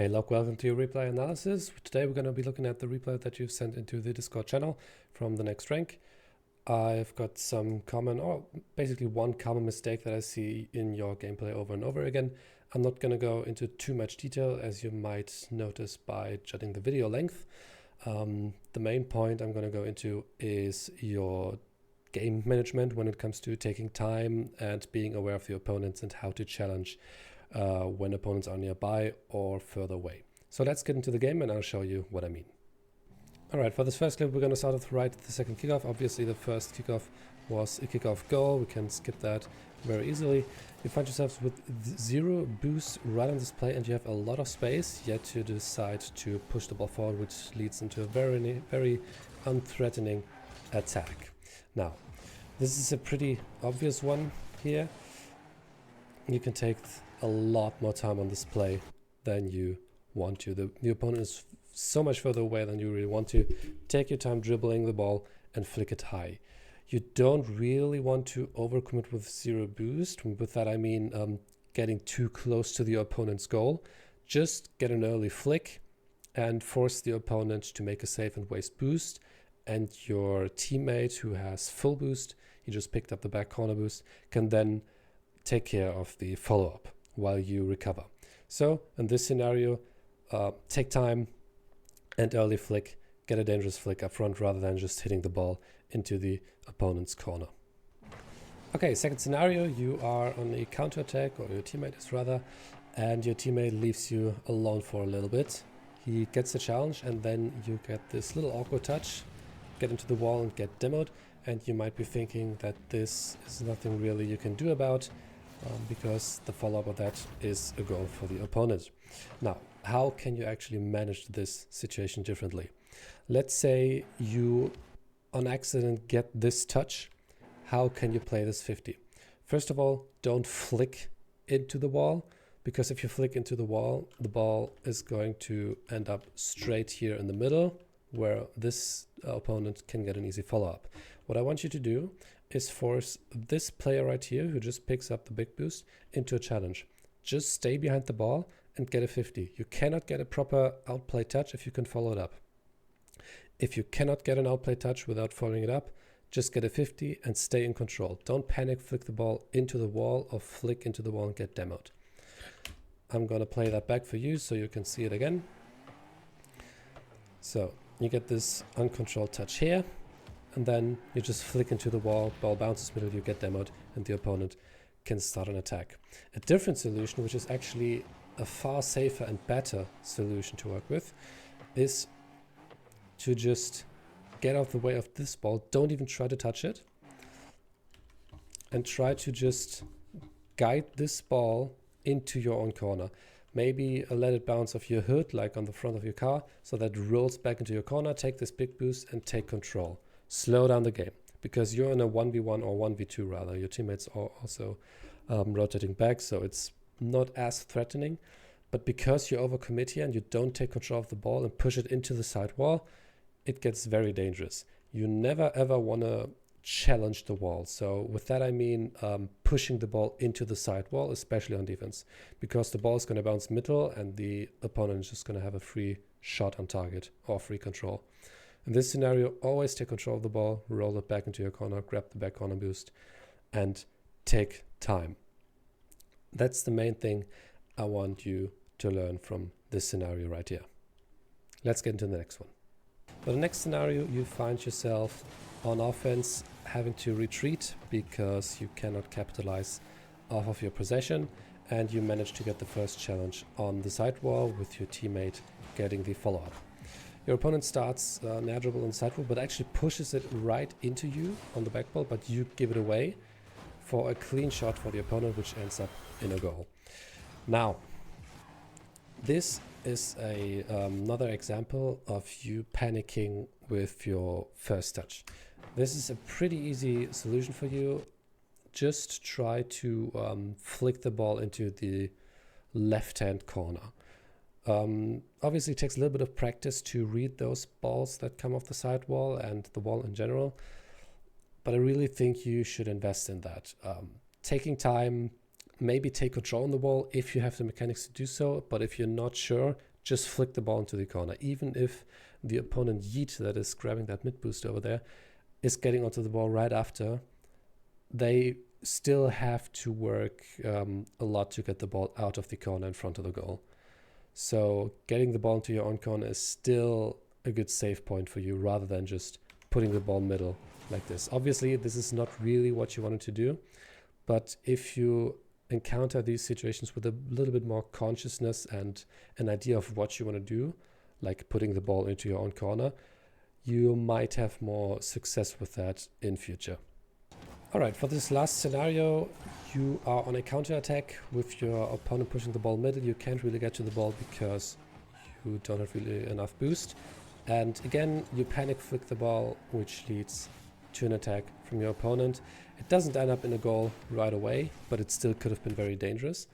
Hey Locke, welcome to your replay analysis. Today we're going to be looking at the replay that you've sent into the Discord channel from the next rank. I've got some common, or basically one common mistake that I see in your gameplay over and over again. I'm not going to go into too much detail, as you might notice by judging the video length. The main point I'm going to go into is your game management when it comes to taking time and being aware of the opponents and how to challenge when opponents are nearby or further away. So let's get into the game and I'll show you what I mean. Alright, for this first clip we're going to start off right at the second kickoff. Obviously the first kickoff was a kickoff goal. We can skip that very easily. You find yourselves with 0 boost right on this play and you have a lot of space, yet you decide to push the ball forward, which leads into a very unthreatening attack. Now, this is a pretty obvious one here. You can take a lot more time on this play than you want to. The opponent is so much further away than you really want to. Take your time dribbling the ball and flick it high. You don't really want to overcommit with 0 boost. With that I mean getting too close to the opponent's goal. Just get an early flick and force the opponent to make a save and waste boost, and your teammate who has full boost, he just picked up the back corner boost, can then take care of the follow-up while you recover. So in this scenario, take time and early flick, get a dangerous flick up front rather than just hitting the ball into the opponent's corner. Okay, second scenario, you are on a counter-attack, or your teammate is rather, and your teammate leaves you alone for a little bit. He gets the challenge and then you get this little awkward touch, get into the wall and get demoed, and you might be thinking that this is nothing really you can do about because the follow-up of that is a goal for the opponent. Now, how can you actually manage this situation differently? Let's say you on accident get this touch. How can you play this 50? First of all, don't flick into the wall, because if you flick into the wall, the ball is going to end up straight here in the middle, where this opponent can get an easy follow-up. What I want you to do is force this player right here, who just picks up the big boost, into a challenge. Just stay behind the ball and get a 50. You cannot get a proper outplay touch if you can follow it up. If you cannot get an outplay touch without following it up, just get a 50 and stay in control. Don't panic, flick the ball into the wall or flick into the wall and get demoed. I'm going to play that back for you so you can see it again. So you get this uncontrolled touch here, and then you just flick into the wall, ball bounces middle, you get demoed, and the opponent can start an attack. A different solution, which is actually a far safer and better solution to work with, is to just get out of the way of this ball. Don't even try to touch it, and try to just guide this ball into your own corner. Maybe let it bounce off your hood, like on the front of your car, so that it rolls back into your corner. Take this big boost and take control. Slow down the game, because you're in a 1v1 or 1v2 rather. Your teammates are also rotating back, so it's not as threatening. But because you overcommit here and you don't take control of the ball and push it into the side wall, it gets very dangerous. You never ever want to challenge the wall. So with that I mean pushing the ball into the side wall, especially on defense, because the ball is going to bounce middle and the opponent is just going to have a free shot on target or free control. In this scenario, always take control of the ball, roll it back into your corner, grab the back corner boost, and take time. That's the main thing I want you to learn from this scenario right here. Let's get into the next one. For the next scenario, you find yourself on offense having to retreat because you cannot capitalize off of your possession, and you manage to get the first challenge on the side wall with your teammate getting the follow-up. Your opponent starts an air dribble on the side wall, but actually pushes it right into you on the back ball, but you give it away for a clean shot for the opponent, which ends up in a goal. Now, this is another example of you panicking with your first touch. This is a pretty easy solution for you. Just try to flick the ball into the left-hand corner. Obviously it takes a little bit of practice to read those balls that come off the side wall and the wall in general, but I really think you should invest in that. Taking time, maybe take control on the wall if you have the mechanics to do so, but if you're not sure, just flick the ball into the corner. Even if the opponent Yeet, that is grabbing that mid boost over there, is getting onto the ball right after, they still have to work a lot to get the ball out of the corner in front of the goal. So getting the ball into your own corner is still a good save point for you, rather than just putting the ball middle like this. Obviously, this is not really what you wanted to do, but if you encounter these situations with a little bit more consciousness and an idea of what you want to do, like putting the ball into your own corner, you might have more success with that in future. All right, for this last scenario, you are on a counter attack with your opponent pushing the ball middle. You can't really get to the ball because you don't have really enough boost. And again, you panic flick the ball, which leads to an attack from your opponent. It doesn't end up in a goal right away, but it still could have been very dangerous.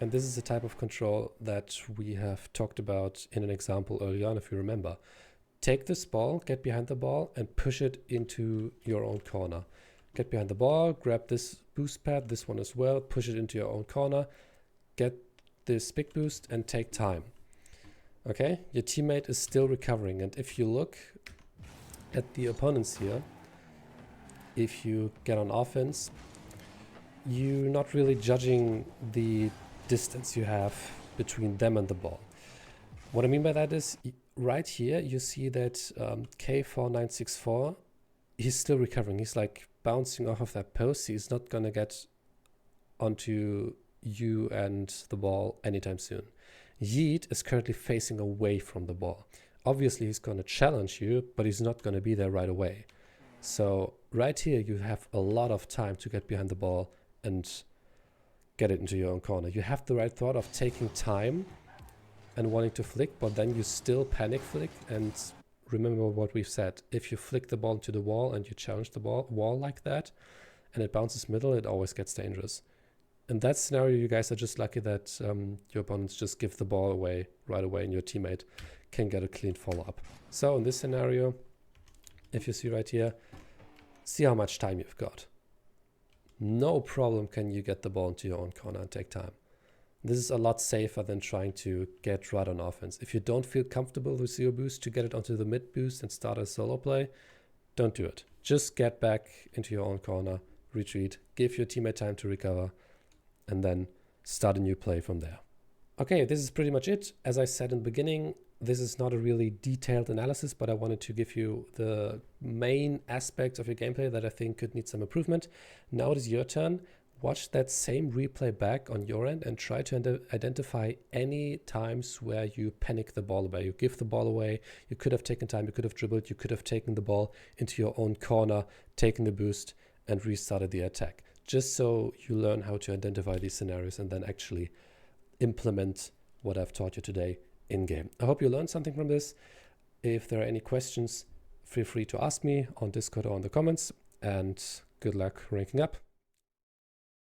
And this is the type of control that we have talked about in an example earlier on, if you remember. Take this ball, get behind the ball, and push it into your own corner. Get behind the ball, grab this boost pad, this one as well, push it into your own corner, get this big boost, and take time. Okay, your teammate is still recovering, and if you look at the opponents here, if you get on offense, you're not really judging the distance you have between them and the ball. What I mean by that is, right here you see that K4964, he's still recovering. He's like bouncing off of that post. He's not gonna get onto you and the ball anytime soon. Yeet is currently facing away from the ball. Obviously he's gonna challenge you, but he's not gonna be there right away. So right here you have a lot of time to get behind the ball and get it into your own corner. You have the right thought of taking time and wanting to flick, but then you still panic flick. And remember what we've said, if you flick the ball to the wall and you challenge the wall like that and it bounces middle, it always gets dangerous. In that scenario, you guys are just lucky that your opponents just give the ball away right away and your teammate can get a clean follow-up. So in this scenario, if you see right here, see how much time you've got. No problem can you get the ball into your own corner and take time. This is a lot safer than trying to get right on offense. If you don't feel comfortable with your boost to get it onto the mid boost and start a solo play, don't do it. Just get back into your own corner, retreat, give your teammate time to recover, and then start a new play from there. Okay, this is pretty much it. As I said in the beginning, this is not a really detailed analysis, but I wanted to give you the main aspects of your gameplay that I think could need some improvement. Now it is your turn. Watch that same replay back on your end and try to identify any times where you panic the ball away. You give the ball away, you could have taken time, you could have dribbled, you could have taken the ball into your own corner, taken the boost, and restarted the attack. Just so you learn how to identify these scenarios and then actually implement what I've taught you today in-game. I hope you learned something from this. If there are any questions, feel free to ask me on Discord or in the comments, and good luck ranking up.